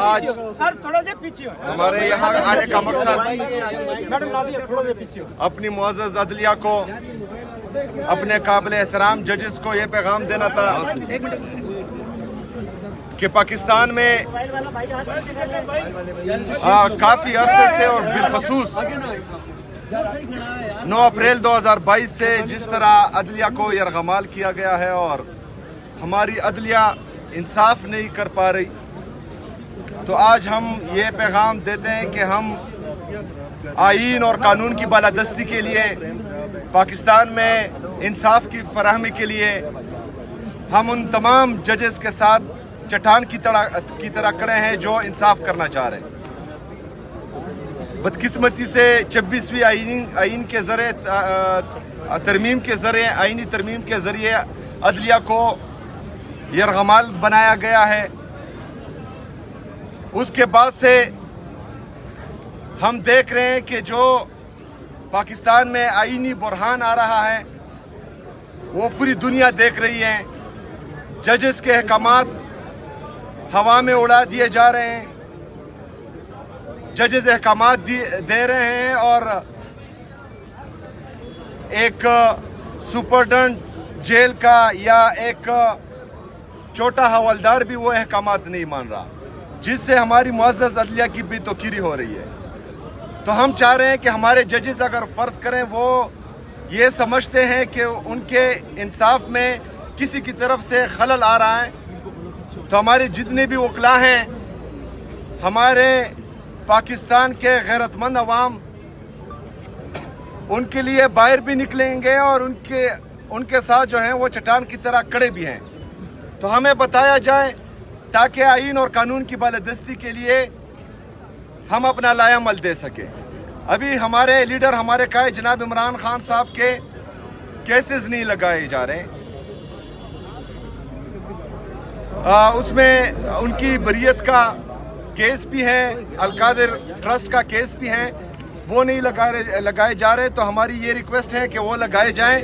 आज हमारे यहाँ आने का मकसद अपनी मुअज़्ज़ज़ अदलिया को, अपने काबिल एहतराम जजेस को ये पैगाम देना था कि पाकिस्तान में काफ़ी अरसे से और बिलखसूस 9 अप्रैल 2022 से जिस तरह अदलिया को यरगमाल किया गया है और हमारी अदलिया इंसाफ नहीं कर पा रही, तो आज हम ये पैगाम देते हैं कि हम आईन और कानून की बालादस्ती के लिए, पाकिस्तान में इंसाफ की फराहमी के लिए हम उन तमाम जजेस के साथ चट्टान की तरह खड़े हैं जो इंसाफ करना चाह रहे हैं। बदकिस्मती से 26वीं आईन के ज़रिए तरमीम के ज़रिए आईनी तरमीम के ज़रिए अदलिया को यरगमाल बनाया गया है। उसके बाद से हम देख रहे हैं कि जो पाकिस्तान में आईनी बुरहान आ रहा है वो पूरी दुनिया देख रही है। जजेस के अहकामात हवा में उड़ा दिए जा रहे हैं, जजेस अहकामात दे रहे हैं और एक सुपरडेंट जेल का या एक छोटा हवलदार भी वो अहकामात नहीं मान रहा, जिससे हमारी मुअज़्ज़ज़ अदलिया की भी तोकीरी हो रही है। तो हम चाह रहे हैं कि हमारे जजेस अगर फ़र्ज़ करें वो ये समझते हैं कि उनके इंसाफ में किसी की तरफ से खलल आ रहा है, तो हमारे जितने भी वकला हैं, हमारे पाकिस्तान के गैरतमंद अवाम उनके लिए बाहर भी निकलेंगे और उनके साथ जो हैं वो चट्टान की तरह खड़े भी हैं। तो हमें बताया जाए ताकि आईन और कानून की बालादस्ती के लिए हम अपना लायामल दे सकें। अभी हमारे लीडर, हमारे कायद जनाब इमरान खान साहब के केसेस नहीं लगाए जा रहे, उसमें उनकी बरियत का केस भी है, अलकादिर ट्रस्ट का केस भी है, वो नहीं लगाए जा रहे। तो हमारी ये रिक्वेस्ट है कि वो लगाए जाएं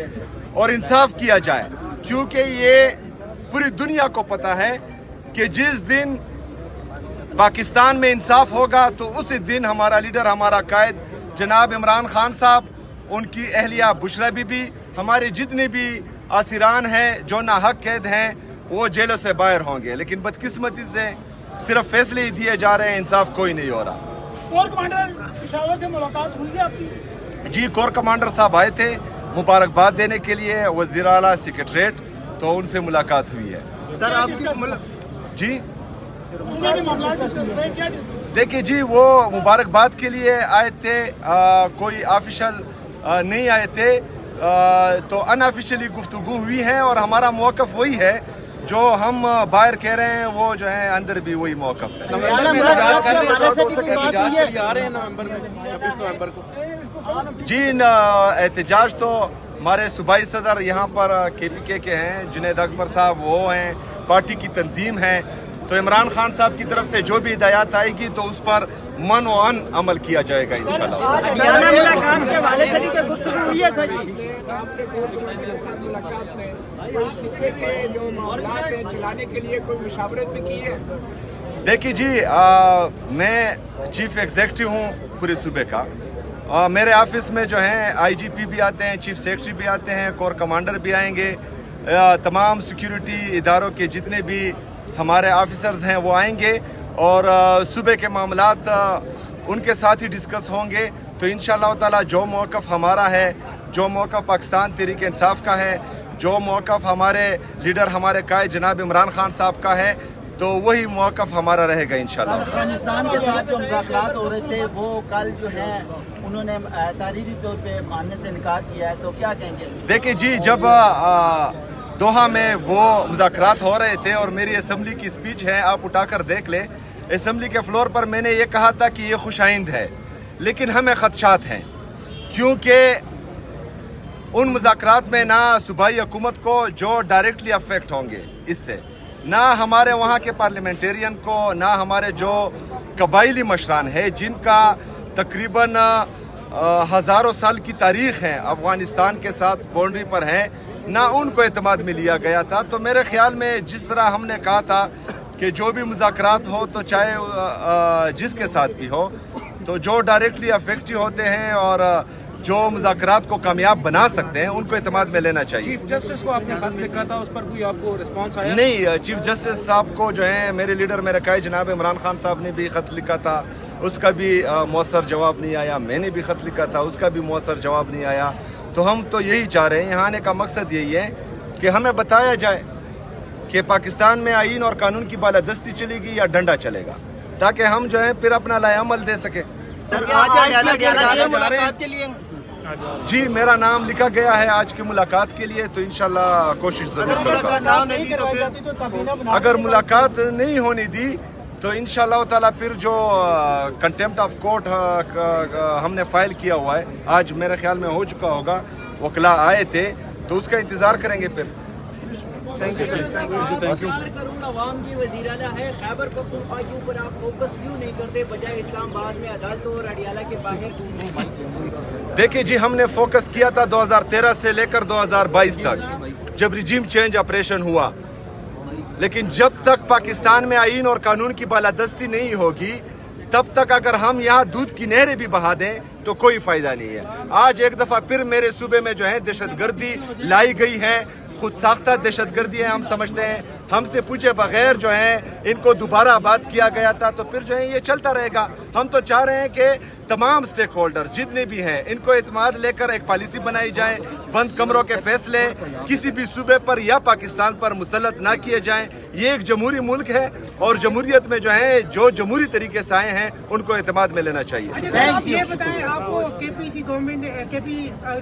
और इंसाफ किया जाए, क्योंकि ये पूरी दुनिया को पता है कि जिस दिन पाकिस्तान में इंसाफ होगा तो उसी दिन हमारा लीडर, हमारा कायद जनाब इमरान खान साहब, उनकी अहलिया बुशरा बीबी, हमारे जितने भी आसिरान हैं जो नाहक कैद हैं वो जेलों से बाहर होंगे। लेकिन बदकिस्मती से सिर्फ फैसले ही दिए जा रहे हैं, इंसाफ कोई नहीं हो रहा। कोर कमांडर पेशावर से मुलाकात हुई है आपकी? जी, कोर कमांडर साहब आए थे मुबारकबाद देने के लिए, वज़ीर आला सेक्रेटरीट, तो उनसे मुलाकात हुई है। सर आपकी जी देखिए जी, वो मुबारकबाद के लिए आए थे, कोई ऑफिशियल नहीं आए थे, तो अनऑफिशियली गुफ्तगू हुई है और हमारा मौक़िफ़ वही है जो हम बाहर कह रहे हैं, वो जो है अंदर भी वही मौक़िफ़ है। जी, एहतजाज तो हमारे सूबाई सदर यहाँ पर KPK के हैं, जुनैद अकबर साहब, वो हैं, पार्टी की तंजीम है। तो इमरान खान साहब की तरफ से जो भी हिदायत आएगी तो उस पर मन व अन अमल किया जाएगा इंशाल्लाह। देखिए जी, मैं चीफ एग्जीक्यूटिव हूँ पूरे सूबे का। मेरे ऑफिस में जो है IGP भी आते हैं, चीफ सेक्रेटरी भी आते हैं, कोर कमांडर भी आएंगे, तमाम सिक्योरिटी इदारों के जितने भी हमारे ऑफिसर्स हैं वो आएंगे और सूबे के मामलात उनके साथ ही डिस्कस होंगे। तो इंशाअल्लाह ताला जो मौक़िफ़ हमारा है, जो मौक़िफ़ पाकिस्तान तहरीक इंसाफ का है, जो मौक़िफ़ हमारे लीडर, हमारे कायद जनाब इमरान खान साहब का है, तो वही मौक़िफ़ हमारा रहेगा इंशाअल्लाह। अफगानिस्तान के साथ जो मुज़ाकरात हो रहे थे वो कल जो है उन्होंने तारीरी तौर पे मानने से इनकार किया है, तो क्या कहेंगे? देखिए जी, जब दोहा में वो मुज़ाकरात हो रहे थे और मेरी असम्बली की स्पीच है, आप उठाकर देख लें, असम्बली के फ्लोर पर मैंने ये कहा था कि ये खुशाइंद है, लेकिन हमें ख़दशात हैं, क्योंकि उन मुज़ाकरात में ना सूबाई हुकूमत को जो डायरेक्टली अफेक्ट होंगे इससे, ना हमारे वहाँ के पार्लियामेंटेरियन को, ना हमारे जो कबाइली मशरान है जिनका तकरीबन हज़ारों साल की तारीख़ है, अफ़गानिस्तान के साथ बाउंड्री पर हैं, ना उनको एतमाद में लिया गया था। तो मेरे ख्याल में जिस तरह हमने कहा था कि जो भी मुज़ाकरात हो तो चाहे जिसके साथ भी हो, तो जो डायरेक्टली अफेक्टिव होते हैं और जो मुज़ाकरात को कामयाब बना सकते हैं उनको एतमाद में लेना चाहिए। चीफ जस्टिस को आपने खत लिखा था, उस पर कोई आपको रिस्पांस आया? नहीं, चीफ जस्टिस साहब को जो है मेरे लीडर मेरे कायद जनाब इमरान खान साहब ने भी ख़त लिखा था, उसका भी मौसर जवाब नहीं आया। मैंने भी ख़त लिखा था, उसका भी मौसर जवाब नहीं आया। तो हम तो यही चाह रहे हैं, यहाँ आने का मकसद यही है कि हमें बताया जाए कि पाकिस्तान में आईन और कानून की बालादस्ती चलेगी या डंडा चलेगा, ताकि हम जो है फिर अपना लाएअमल दे सकें। सर आज मुलाकात के लिए जी, मेरा नाम लिखा गया है आज की मुलाकात के लिए, तो इंशाल्लाह कोशिश जरूर करूंगा। अगर मुलाकात नहीं होने दी तो इंशाल्लाह ताला फिर जो कंटेम्प्ट ऑफ कोर्ट हमने फाइल किया हुआ है, आज मेरे ख्याल में हो चुका होगा, वकला आए थे, तो उसका इंतजार करेंगे फिर। Thank you. अवाम की वज़ीराना है, खैबर पख्तूनख्वा के ऊपर आप फोकस क्यों नहीं करते, बजाय इस्लामाबाद में अदालतों और अडियाला के बाहर? देखिए जी, हमने फोकस किया था 2013 से लेकर 2022 तक, जब रिजीम चेंज ऑपरेशन हुआ। लेकिन जब तक पाकिस्तान में आईन और कानून की बालादस्ती नहीं होगी, तब तक अगर हम यहाँ दूध की नहरें भी बहा दें तो कोई फायदा नहीं है। आज एक दफा फिर मेरे सूबे में जो है दहशतगर्दी लाई गई है, खुद साख्ता दहशतगर्दी है, हम समझते हैं। हमसे पूछे बगैर जो है इनको दोबारा आबाद किया गया था, तो फिर जो है ये चलता रहेगा। हम तो चाह रहे हैं कि तमाम स्टेक होल्डर्स जितने भी हैं इनको एतमाद लेकर एक पॉलिसी बनाई जाए, बंद कमरों के फैसले किसी भी सूबे पर या पाकिस्तान पर मुसल्लत ना किए जाएं। ये एक जमहूरी मुल्क है और जमहूरियत में जो है जो जमहूरी तरीके से आए हैं उनको एतमाद में लेना चाहिए। अच्छा, आप ये बताएं, आपको केपी की गवर्नमेंट ने, केपी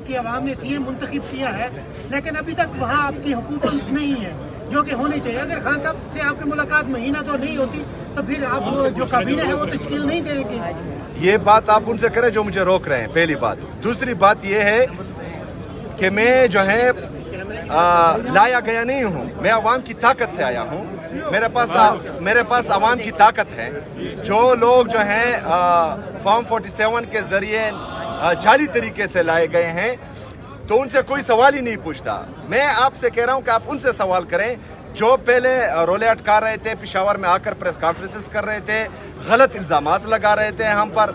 की आवाम ने सीएम मुंतखब किया है, लेकिन अभी तक वहाँ आपकी हुकूमत नहीं है जो कि होनी चाहिए। अगर खान साहब से आपकी मुलाकात महीना तो नहीं होती, तो फिर आप जो काबीना है वो तश्कील नहीं देगी। ये बात आप उनसे करें जो मुझे रोक रहे हैं, पहली बात। दूसरी बात ये है कि मैं जो है लाया गया नहीं हूँ, मैं अवाम की ताकत से आया हूँ। मेरे पास अवाम की ताकत है। जो लोग जो हैं फॉर्म 47 के जरिए जाली तरीके से लाए गए हैं, तो उनसे कोई सवाल ही नहीं पूछता। मैं आपसे कह रहा हूँ कि आप उनसे सवाल करें जो पहले रोले अटका रहे थे, पेशावर में आकर प्रेस कॉन्फ्रेंसेस कर रहे थे, गलत इल्जामात लगा रहे थे हम पर,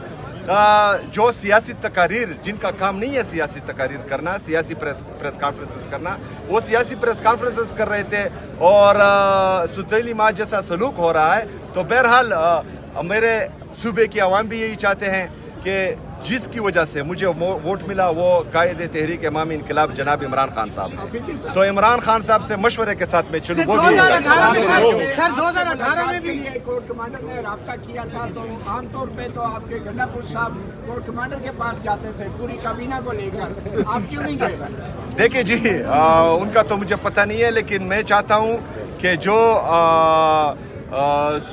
जो सियासी तकारीर, जिनका काम नहीं है सियासी तकारीर करना, सियासी प्रेस कॉन्फ्रेंसेस करना, वो सियासी प्रेस कॉन्फ्रेंसेस कर रहे थे और सुतैली माँ जैसा सलूक हो रहा है। तो बहरहाल मेरे सूबे की आवाम भी यही चाहते हैं कि जिसकी वजह से मुझे वोट मिला वो कायद तहरीक इमाम इनकलाब जनाब इमरान खान साहब हैं। तो इमरान खान साहब से मशवरे के साथ में चलूँ। वो भी 2018 में भी कोर्ट कमांडर ने रब्ता किया था, तो आमतौर पे तो आपके गंडापुर साहब कोर्ट कमांडर के पास जाते थे पूरी काबीना को लेकर, आप क्यों नहीं गए? देखिए जी, उनका तो मुझे पता नहीं है, लेकिन मैं चाहता हूँ कि जो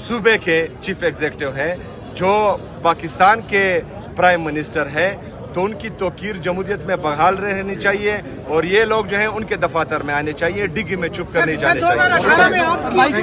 सूबे के चीफ एग्जीक्यूटिव हैं, जो पाकिस्तान के प्राइम मिनिस्टर है, तो उनकी तौकीर जमहूरियत में बहाल रहनी चाहिए और ये लोग जो हैं उनके दफातर में आने चाहिए, डिग्गी में चुप कर नहीं जाने चाहिए।